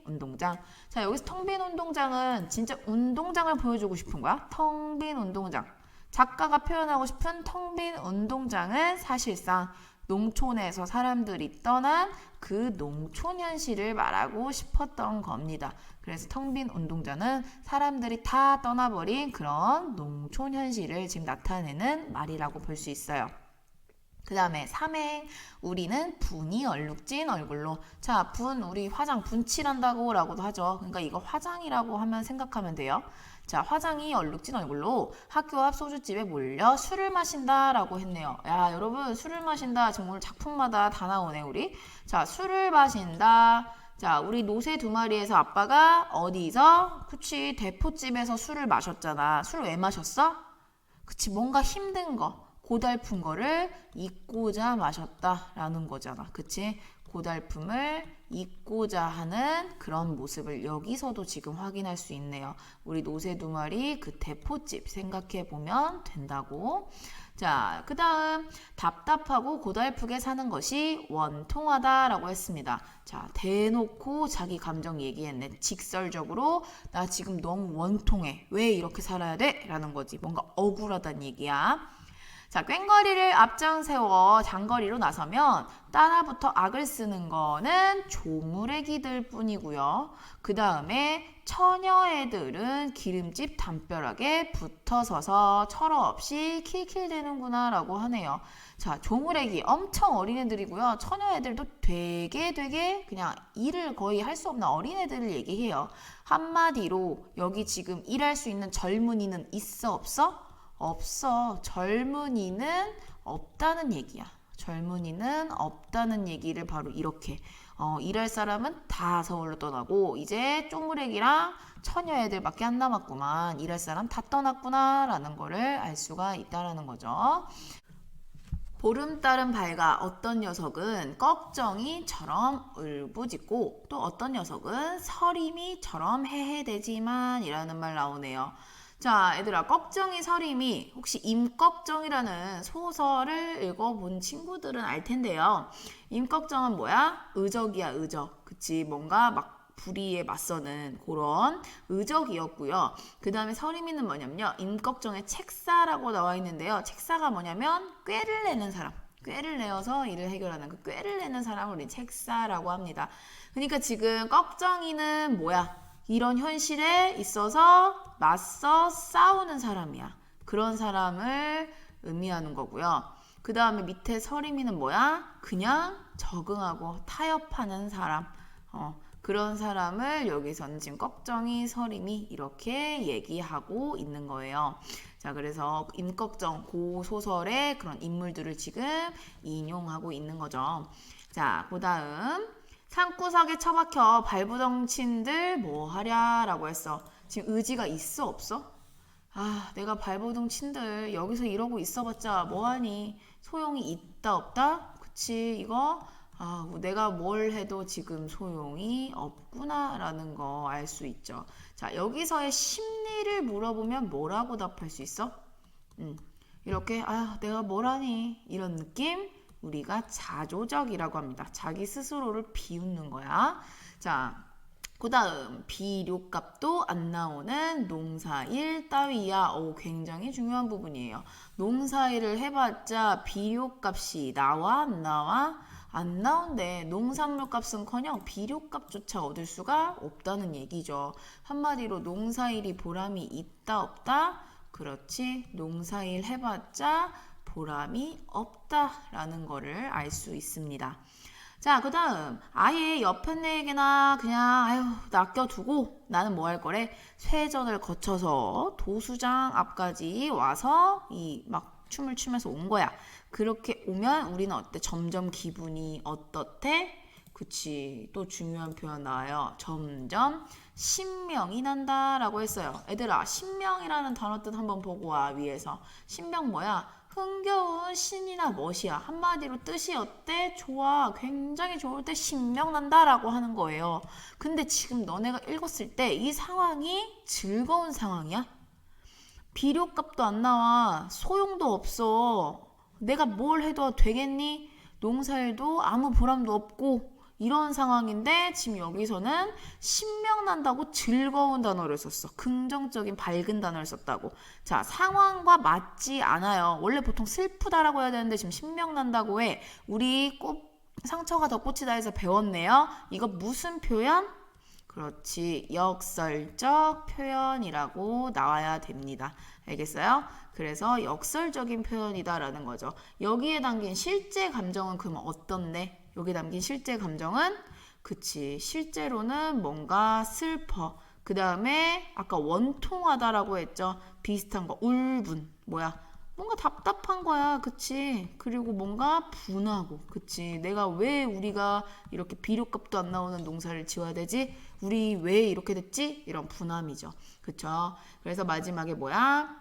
운동장. 자, 여기서 텅 빈 운동장은 진짜 운동장을 보여주고 싶은 거야. 텅 빈 운동장. 작가가 표현하고 싶은 텅 빈 운동장은 사실상 농촌에서 사람들이 떠난 그 농촌 현실을 말하고 싶었던 겁니다. 그래서 텅 빈 운동장은 사람들이 다 떠나버린 그런 농촌 현실을 지금 나타내는 말이라고 볼 수 있어요. 그 다음에 3행, 우리는 분이 얼룩진 얼굴로. 자, 우리 화장 분칠한다고 라고도 하죠. 그러니까 이거 화장이라고 하면 생각하면 돼요. 자, 화장이 얼룩진 얼굴로 학교 앞 소주집에 몰려 술을 마신다 라고 했네요. 야, 여러분, 술을 마신다. 지금 오늘 작품마다 다 나오네, 우리. 자, 술을 마신다. 자, 우리 노새 두 마리에서 아빠가 어디서? 그치, 대포집에서 술을 마셨잖아. 술 왜 마셨어? 그치, 뭔가 힘든 거. 고달픈 거를 잊고자 마셨다라는 거잖아. 그치? 고달픔을 잊고자 하는 그런 모습을 여기서도 지금 확인할 수 있네요. 우리 노새 두 마리 그 대포집 생각해 보면 된다고. 자, 그 다음 답답하고 고달프게 사는 것이 원통하다라고 했습니다. 자, 대놓고 자기 감정 얘기했네. 직설적으로 나 지금 너무 원통해. 왜 이렇게 살아야 돼? 라는 거지. 뭔가 억울하다는 얘기야. 자, 꽹거리를 앞장 세워 장거리로 나서면 따라붙어 악을 쓰는 거는 조무래기들 뿐이고요. 그 다음에 처녀애들은 기름집 담벼락에 붙어서서 철없이 킬킬대는구나 라고 하네요. 자, 조무래기 엄청 어린애들이고요. 처녀애들도 되게 그냥 일을 거의 할 수 없는 어린애들을 얘기해요. 한마디로 여기 지금 일할 수 있는 젊은이는 있어 없어? 없어. 젊은이는 없다는 얘기야. 젊은이는 없다는 얘기를 바로 이렇게 일할 사람은 다 서울로 떠나고 이제 쪼무레기랑 처녀애들밖에 안 남았구만. 일할 사람 다 떠났구나 라는 거를 알 수가 있다라는 거죠. 보름달은 밝아 어떤 녀석은 꺽정이처럼 울부짖고 또 어떤 녀석은 서림이처럼 헤헤대지만 이라는 말 나오네요. 자, 얘들아, 꺽정이 서림이 혹시 임꺽정이라는 소설을 읽어본 친구들은 알 텐데요. 임꺽정은 뭐야? 의적이야, 의적. 그치, 뭔가 막 불의에 맞서는 그런 의적이었고요. 그 다음에 서림이는 뭐냐면요. 임꺽정의 책사라고 나와 있는데요. 책사가 뭐냐면 꾀를 내는 사람. 꾀를 내어서 일을 해결하는 그 꾀를 내는 사람을 우리 책사라고 합니다. 그러니까 지금 꺽정이는 뭐야? 이런 현실에 있어서 맞서 싸우는 사람이야. 그런 사람을 의미하는 거고요. 그 다음에 밑에 서림이는 뭐야? 그냥 적응하고 타협하는 사람. 그런 사람을 여기서는 지금 꺽정이, 서림이 이렇게 얘기하고 있는 거예요. 자, 그래서 임꺽정 그 소설의 그런 인물들을 지금 인용하고 있는 거죠. 자, 그 다음 산구석에 처박혀 발부덩친들 뭐하랴 라고 했어. 지금 의지가 있어 없어? 아, 내가 발부덩친들 여기서 이러고 있어봤자 뭐하니? 소용이 있다 없다? 그치, 이거 내가 뭘 해도 지금 소용이 없구나 라는 거 알 수 있죠. 자, 여기서의 심리를 물어보면 뭐라고 답할 수 있어? 이렇게 내가 뭘 하니? 이런 느낌? 우리가 자조적이라고 합니다. 자기 스스로를 비웃는 거야. 자, 그 다음 비료값도 안 나오는 농사일 따위야. 굉장히 중요한 부분이에요. 농사일을 해봤자 비료값이 나와 안 나와? 안 나온대. 농산물 값은커녕 비료값조차 얻을 수가 없다는 얘기죠. 한마디로 농사일이 보람이 있다 없다? 그렇지. 농사일 해봤자 보람이 없다라는 거를 알 수 있습니다. 자, 그 다음 아예 옆에 애에게나 그냥 낚여두고 나는 뭐 할 거래? 쇠전을 거쳐서 도수장 앞까지 와서 이 막 춤을 추면서 온 거야. 그렇게 오면 우리는 어때? 점점 기분이 어떻대? 그치, 또 중요한 표현 나와요. 점점 신명이 난다라고 했어요. 얘들아, 신명이라는 단어 뜻 한번 보고 와. 위에서 신명 뭐야? 흥겨운 신이나 멋이야. 한마디로 뜻이 어때? 좋아. 굉장히 좋을 때 신명난다라고 하는 거예요. 근데 지금 너네가 읽었을 때 이 상황이 즐거운 상황이야? 비료값도 안 나와. 소용도 없어. 내가 뭘 해도 되겠니? 농사일도 아무 보람도 없고 이런 상황인데 지금 여기서는 신명난다고 즐거운 단어를 썼어. 긍정적인 밝은 단어를 썼다고. 자, 상황과 맞지 않아요. 원래 보통 슬프다라고 해야 되는데 지금 신명난다고 해. 우리 상처가 더 꽃이다 해서 배웠네요. 이거 무슨 표현? 그렇지. 역설적 표현이라고 나와야 됩니다. 알겠어요? 그래서 역설적인 표현이다라는 거죠. 여기에 담긴 실제 감정은 그러면 어떤데? 여기 담긴 실제 감정은 그치. 실제로는 뭔가 슬퍼. 그 다음에 아까 원통하다라고 했죠. 비슷한 거. 울분. 뭐야? 뭔가 답답한 거야. 그치? 그리고 뭔가 분하고. 그치? 내가 왜 우리가 이렇게 비료값도 안 나오는 농사를 지어야 되지? 우리 왜 이렇게 됐지? 이런 분함이죠. 그쵸? 그래서 마지막에 뭐야?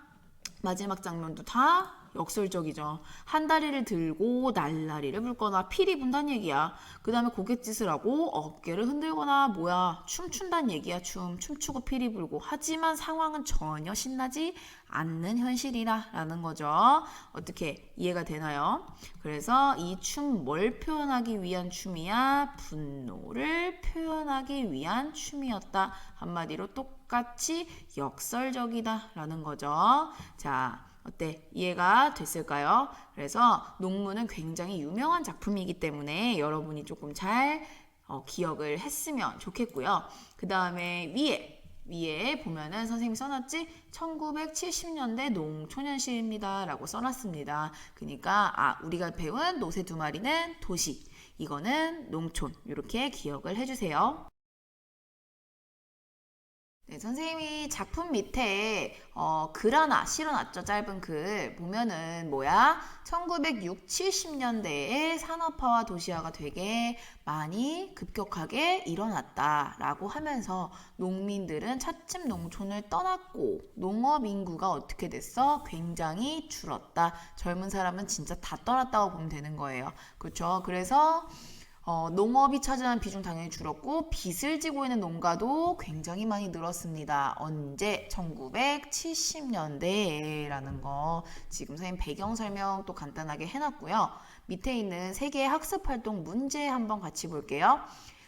마지막 장면도 다 역설적이죠. 한 다리를 들고 날라리를 불거나 피리 분다는 얘기야. 그 다음에 고갯짓을 하고 어깨를 흔들거나 뭐야 춤춘다는 얘기야. 춤추고 피리 불고. 하지만 상황은 전혀 신나지 않는 현실이라는 거죠. 어떻게 이해가 되나요? 그래서 이 춤 뭘 표현하기 위한 춤이야? 분노를 표현하기 위한 춤이었다. 한마디로 똑같이 역설적이다라는 거죠. 자, 어때? 이해가 됐을까요? 그래서 농무는 굉장히 유명한 작품이기 때문에 여러분이 조금 잘 기억을 했으면 좋겠고요. 그 다음에 위에 보면은 선생님이 써놨지? 1970년대 농촌현실입니다 라고 써놨습니다. 그러니까 우리가 배운 노새 두 마리는 도시, 이거는 농촌, 이렇게 기억을 해주세요. 네, 선생님이 작품 밑에 글 하나 실어놨죠. 짧은 글 보면은 뭐야? 1960, 70년대에 산업화와 도시화가 되게 많이 급격하게 일어났다라고 하면서 농민들은 차츰 농촌을 떠났고 농업 인구가 어떻게 됐어? 굉장히 줄었다. 젊은 사람은 진짜 다 떠났다고 보면 되는 거예요. 그렇죠? 그래서 농업이 차지하는 비중 당연히 줄었고 빚을 지고 있는 농가도 굉장히 많이 늘었습니다. 언제? 1970년대라는 거 지금 선생님 배경 설명 또 간단하게 해놨고요. 밑에 있는 세 개의 학습활동 문제 한번 같이 볼게요.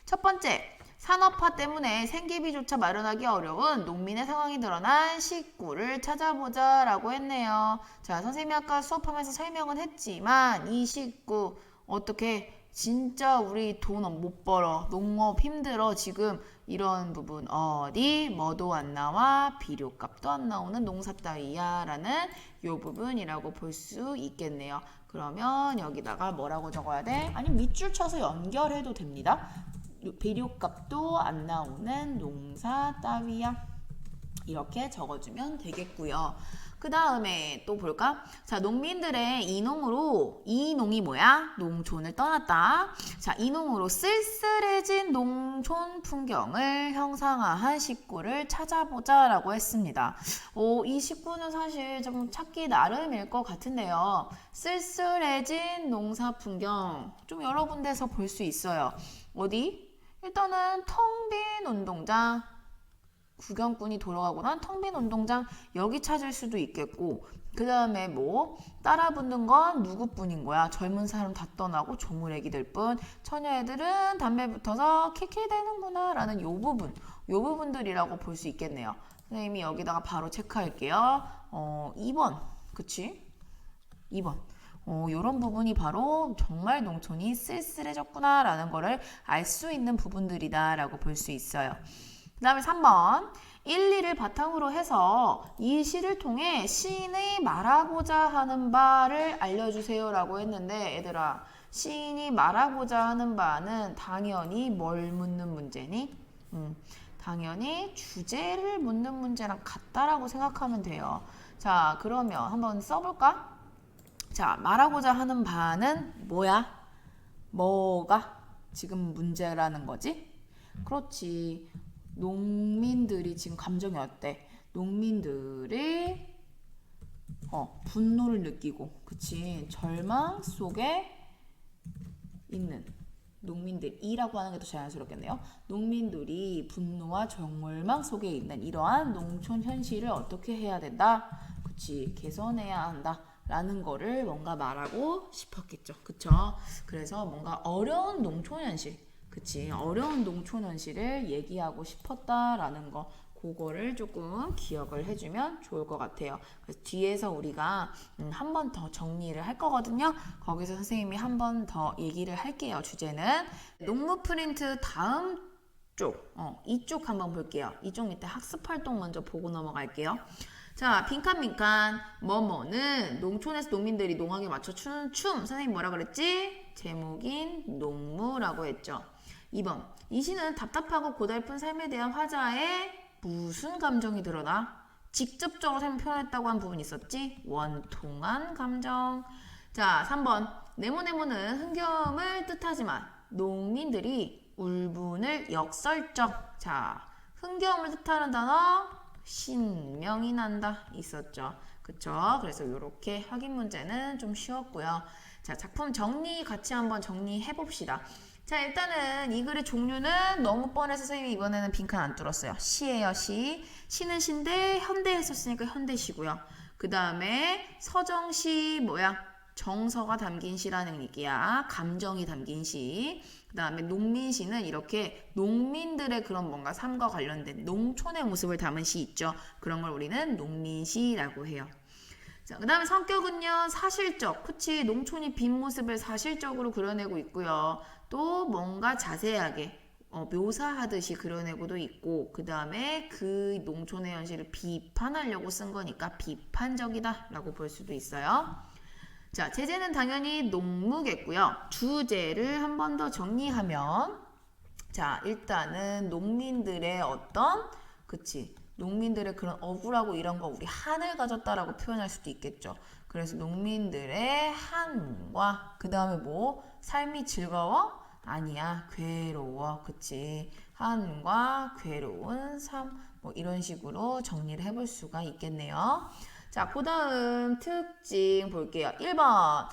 첫 번째, 산업화 때문에 생계비조차 마련하기 어려운 농민의 상황이 드러난 식구를 찾아보자 라고 했네요. 자, 선생님이 아까 수업하면서 설명은 했지만 이 식구 어떻게 진짜 우리 돈 못 벌어. 농업 힘들어. 지금 이런 부분 어디 뭐도 안 나와 비료값도 안 나오는 농사 따위야 라는 요 부분이라고 볼 수 있겠네요. 그러면 여기다가 뭐라고 적어야 돼? 아니 밑줄 쳐서 연결해도 됩니다. 비료값도 안 나오는 농사 따위야. 이렇게 적어주면 되겠고요. 그 다음에 또 볼까? 자, 농민들의 이농이 뭐야? 농촌을 떠났다. 자, 이농으로 쓸쓸해진 농촌 풍경을 형상화한 식구를 찾아보자 라고 했습니다. 이 식구는 사실 좀 찾기 나름일 것 같은데요. 쓸쓸해진 농사 풍경 좀 여러 군데서 볼 수 있어요. 어디? 일단은 텅 빈 운동장. 구경꾼이 돌아가고 난 텅 빈 운동장 여기 찾을 수도 있겠고 그 다음에 뭐 따라붙는 건 누구뿐인 거야? 젊은 사람 다 떠나고 조물애기들 뿐 처녀애들은 담배 붙어서 킥킥대는구나 라는 요 부분들이라고 볼 수 있겠네요. 선생님이 여기다가 바로 체크할게요. 2번 그치? 2번 요런 부분이 바로 정말 농촌이 쓸쓸해졌구나 라는 거를 알 수 있는 부분들이다 라고 볼 수 있어요. 그 다음에 3번 1, 2를 바탕으로 해서 이 시를 통해 시인이 말하고자 하는 바를 알려주세요 라고 했는데 얘들아 시인이 말하고자 하는 바는 당연히 뭘 묻는 문제니? 당연히 주제를 묻는 문제랑 같다라고 생각하면 돼요. 자 그러면 한번 써볼까? 자 말하고자 하는 바는 뭐야? 뭐가 지금 문제라는 거지? 그렇지. 농민들이 지금 감정이 어때? 농민들이 분노를 느끼고 그치? 절망 속에 있는 농민들이라고 하는 게 더 자연스럽겠네요. 농민들이 분노와 절망 속에 있는 이러한 농촌 현실을 어떻게 해야 된다? 그치? 개선해야 한다. 라는 거를 뭔가 말하고 싶었겠죠. 그쵸? 그래서 뭔가 어려운 농촌 현실 그치 어려운 농촌 현실을 얘기하고 싶었다라는 거 그거를 조금 기억을 해주면 좋을 것 같아요. 그래서 뒤에서 우리가 한 번 더 정리를 할 거거든요. 거기서 선생님이 한 번 더 얘기를 할게요. 주제는 농무 프린트 다음 쪽 이쪽 한번 볼게요. 이쪽 밑에 학습활동 먼저 보고 넘어갈게요. 자, 빈칸빈칸 뭐뭐는 농촌에서 농민들이 농악에 맞춰 추는 춤 선생님 뭐라 그랬지? 제목인 농무라고 했죠. 2번 이 시는 답답하고 고달픈 삶에 대한 화자의 무슨 감정이 드러나? 직접적으로 삶을 표현했다고 한 부분이 있었지? 원통한 감정. 자 3번 네모네모는 흥겨움을 뜻하지만 농민들이 울분을 역설적. 자 흥겨움을 뜻하는 단어 신명이 난다 있었죠. 그쵸? 그래서 이렇게 확인 문제는 좀 쉬웠고요. 자 작품 정리 같이 한번 정리해 봅시다. 자 일단은 이 글의 종류는 너무 뻔해서 선생님이 이번에는 빈칸 안 뚫었어요. 시예요 시. 시는 시인데 현대에 썼으니까 현대시고요. 그 다음에 서정시 뭐야? 정서가 담긴 시라는 얘기야. 감정이 담긴 시. 그 다음에 농민시는 이렇게 농민들의 그런 뭔가 삶과 관련된 농촌의 모습을 담은 시 있죠. 그런 걸 우리는 농민시라고 해요. 자, 그 다음에 성격은요, 사실적. 그치, 농촌이 빈 모습을 사실적으로 그려내고 있고요. 또 뭔가 자세하게 묘사하듯이 그려내고도 있고, 그 다음에 그 농촌의 현실을 비판하려고 쓴 거니까 비판적이다 라고 볼 수도 있어요. 자, 제재는 당연히 농무겠고요. 주제를 한 번 더 정리하면, 자, 일단은 농민들의 농민들의 그런 억울하고 이런 거 우리 한을 가졌다라고 표현할 수도 있겠죠. 그래서 농민들의 한과 그 다음에 뭐 삶이 즐거워? 아니야, 괴로워. 그치? 한과 괴로운 삶, 뭐 이런 식으로 정리를 해볼 수가 있겠네요. 자, 그 다음 특징 볼게요. 1번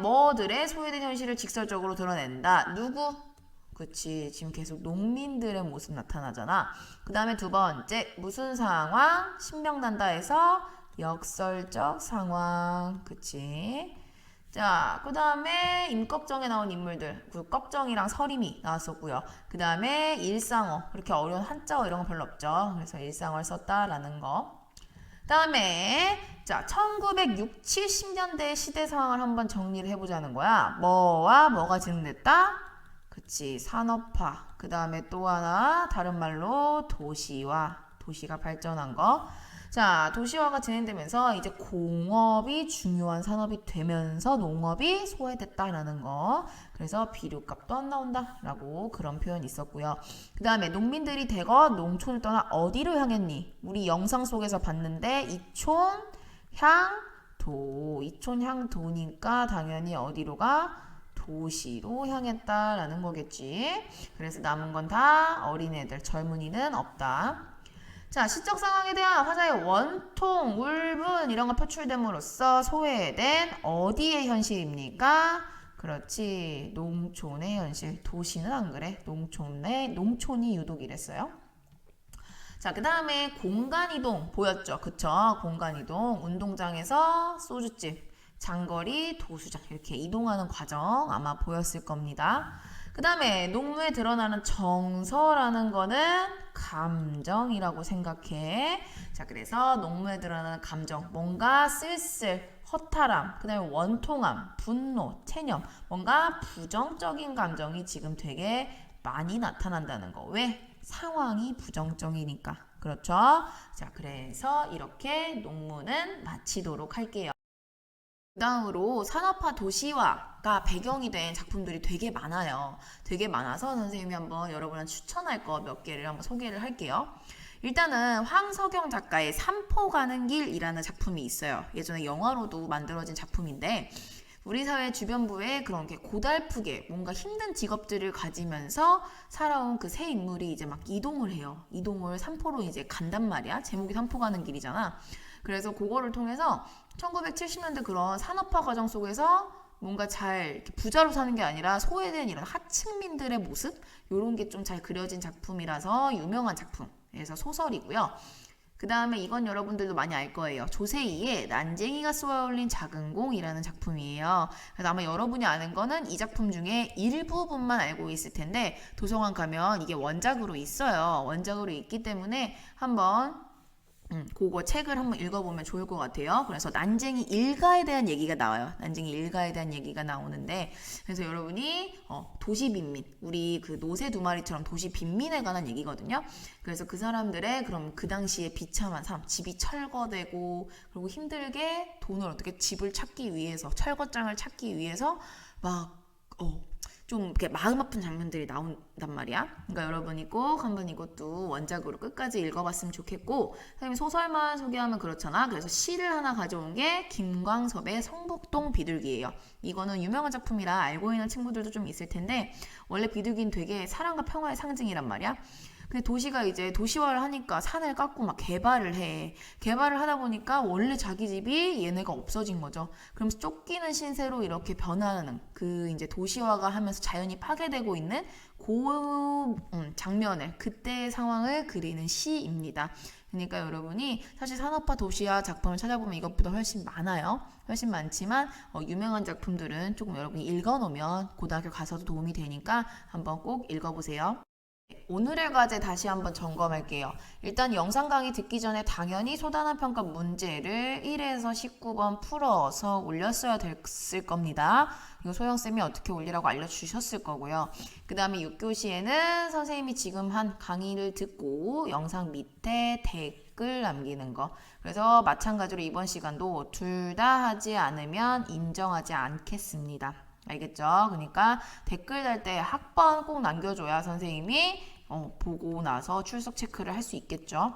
뭐들의 소외된 현실을 직설적으로 드러낸다. 누구? 그치, 지금 계속 농민들의 모습 나타나잖아. 그 다음에 두 번째, 무슨 상황? 신명난다 해서 역설적 상황. 그치. 자, 그 다음에 임꺽정에 나온 인물들. 그 꺽정이랑 서림이 나왔었고요. 그 다음에 일상어. 그렇게 어려운 한자어 이런 거 별로 없죠. 그래서 일상어를 썼다라는 거. 그 다음에 자 1960, 70년대 시대 상황을 한번 정리를 해보자는 거야. 뭐와 뭐가 진행됐다? 그치, 산업화. 그 다음에 또 하나 다른 말로 도시가 발전한 거. 자, 도시화가 진행되면서 이제 공업이 중요한 산업이 되면서 농업이 소외됐다라는 거. 그래서 비료값도 안 나온다라고 그런 표현이 있었고요. 그 다음에 농민들이 대거 농촌을 떠나 어디로 향했니? 우리 영상 속에서 봤는데 이촌향도니까 당연히 어디로 가? 도시로 향했다라는 거겠지. 그래서 남은 건 다 어린애들, 젊은이는 없다. 자, 시적 상황에 대한 화자의 원통, 울분 이런 거 표출됨으로써 소외된 어디의 현실입니까? 그렇지, 농촌의 현실. 도시는 안 그래. 농촌이 유독 이랬어요. 자, 그 다음에 공간이동 보였죠? 그쵸? 공간이동, 운동장에서 소주집, 장거리 도수장 이렇게 이동하는 과정 아마 보였을 겁니다. 그 다음에 농무에 드러나는 정서라는 거는 감정이라고 생각해. 자, 그래서 농무에 드러나는 감정, 뭔가 쓸쓸, 허탈함, 그 다음에 원통함, 분노, 체념, 뭔가 부정적인 감정이 지금 되게 많이 나타난다는 거. 왜? 상황이 부정적이니까. 그렇죠? 자, 그래서 이렇게 농무는 마치도록 할게요. 그 다음으로 산업화 도시화가 배경이 된 작품들이 되게 많아요. 되게 많아서 선생님이 한번 여러분한테 추천할 거 몇 개를 한번 소개를 할게요. 일단은 황석영 작가의 삼포 가는 길이라는 작품이 있어요. 예전에 영화로도 만들어진 작품인데 우리 사회 주변부에 그런 게 고달프게 뭔가 힘든 직업들을 가지면서 살아온 그 세 인물이 이제 막 이동을 해요. 이동을 삼포로 이제 간단 말이야. 제목이 삼포 가는 길이잖아. 그래서 그거를 통해서 1970년대 그런 산업화 과정 속에서 뭔가 잘 이렇게 부자로 사는 게 아니라 소외된 이런 하층민들의 모습 이런 게 좀 잘 그려진 작품이라서 유명한 작품. 그래서 소설이고요. 그 다음에 이건 여러분들도 많이 알 거예요. 조세희의 난쟁이가 쏘아올린 작은 공이라는 작품이에요. 그래서 아마 여러분이 아는 거는 이 작품 중에 일부분만 알고 있을 텐데 도서관 가면 이게 원작으로 있어요. 원작으로 있기 때문에 한번 그거 책을 한번 읽어보면 좋을 것 같아요. 그래서 난쟁이 일가에 대한 얘기가 나와요. 난쟁이 일가에 대한 얘기가 나오는데 그래서 여러분이 도시빈민, 우리 그 노새 두 마리처럼 도시빈민에 관한 얘기거든요. 그래서 그 사람들의 그럼 그 당시에 비참한 삶, 집이 철거되고 그리고 힘들게 돈을 어떻게 집을 찾기 위해서 철거장을 찾기 위해서 막 좀 이렇게 마음 아픈 장면들이 나온단 말이야. 그러니까 여러분이 꼭 한번 이것도 원작으로 끝까지 읽어봤으면 좋겠고 선생님 소설만 소개하면 그렇잖아. 그래서 시를 하나 가져온 게 김광섭의 성북동 비둘기예요. 이거는 유명한 작품이라 알고 있는 친구들도 좀 있을 텐데 원래 비둘기는 되게 사랑과 평화의 상징이란 말이야. 근데 도시가 이제 도시화를 하니까 산을 깎고 막 개발을 해. 개발을 하다 보니까 원래 자기 집이 얘네가 없어진 거죠. 그러면서 쫓기는 신세로 이렇게 변하는 그 이제 도시화가 하면서 자연이 파괴되고 있는 그 장면을 그때의 상황을 그리는 시입니다. 그러니까 여러분이 사실 산업화 도시화 작품을 찾아보면 이것보다 훨씬 많아요. 훨씬 많지만 유명한 작품들은 조금 여러분이 읽어놓으면 고등학교 가서도 도움이 되니까 한번 꼭 읽어보세요. 오늘의 과제 다시 한번 점검할게요. 일단 영상 강의 듣기 전에 당연히 소단원 평가 문제를 1에서 19번 풀어서 올렸어야 됐을 겁니다. 이거 소영쌤이 어떻게 올리라고 알려주셨을 거고요. 그 다음에 6교시에는 선생님이 지금 한 강의를 듣고 영상 밑에 댓글 남기는 거. 그래서 마찬가지로 이번 시간도 둘 다 하지 않으면 인정하지 않겠습니다. 알겠죠? 그러니까 댓글 달 때 학번 꼭 남겨줘야 선생님이 보고 나서 출석 체크를 할 수 있겠죠?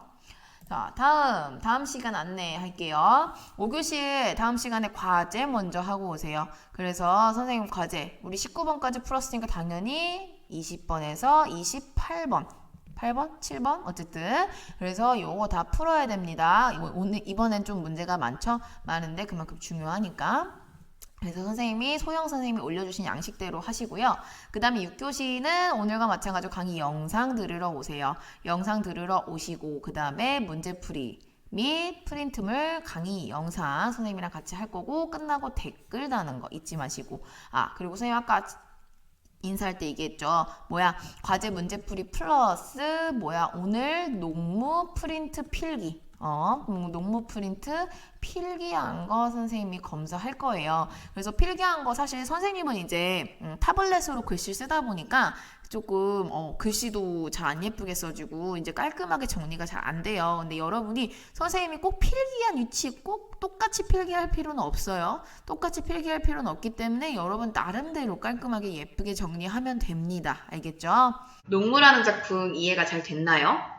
자, 다음 시간 안내할게요. 5교시 다음 시간에 과제 먼저 하고 오세요. 그래서 선생님 과제 우리 19번까지 풀었으니까 당연히 20번에서 28번 8번? 7번? 어쨌든 그래서 요거 다 풀어야 됩니다. 이번엔 좀 문제가 많은데 그만큼 중요하니까. 그래서 소영 선생님이 올려주신 양식대로 하시고요. 그 다음에 6교시는 오늘과 마찬가지로 강의 영상 들으러 오세요. 영상 들으러 오시고 그 다음에 문제풀이 및 프린트물 강의 영상 선생님이랑 같이 할 거고 끝나고 댓글 다는 거 잊지 마시고 그리고 선생님 아까 인사할 때 얘기했죠. 과제 문제풀이 플러스 오늘 농무 프린트 필기 농무 프린트 필기한 거 선생님이 검사할 거예요. 그래서 필기한 거 사실 선생님은 이제 타블렛으로 글씨 쓰다 보니까 조금 글씨도 잘 안 예쁘게 써지고 이제 깔끔하게 정리가 잘 안 돼요. 근데 여러분이 선생님이 꼭 필기한 위치 꼭 똑같이 필기할 필요는 없어요. 똑같이 필기할 필요는 없기 때문에 여러분 나름대로 깔끔하게 예쁘게 정리하면 됩니다. 알겠죠? 농무라는 작품 이해가 잘 됐나요?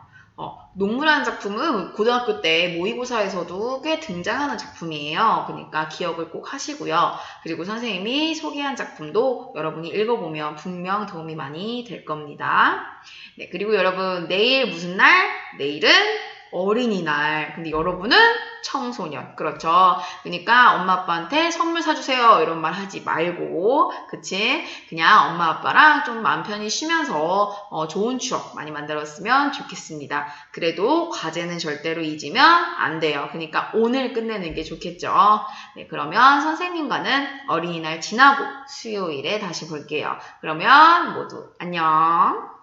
농무라는 작품은 고등학교 때 모의고사에서도 꽤 등장하는 작품이에요. 그러니까 기억을 꼭 하시고요. 그리고 선생님이 소개한 작품도 여러분이 읽어보면 분명 도움이 많이 될 겁니다. 네, 그리고 여러분 내일 무슨 날? 내일은 어린이날. 근데 여러분은 청소년. 그렇죠. 그러니까 엄마 아빠한테 선물 사주세요 이런 말 하지 말고 그치? 그냥 엄마 아빠랑 좀 마음 편히 쉬면서 좋은 추억 많이 만들었으면 좋겠습니다. 그래도 과제는 절대로 잊으면 안 돼요. 그러니까 오늘 끝내는 게 좋겠죠. 네, 그러면 선생님과는 어린이날 지나고 수요일에 다시 볼게요. 그러면 모두 안녕.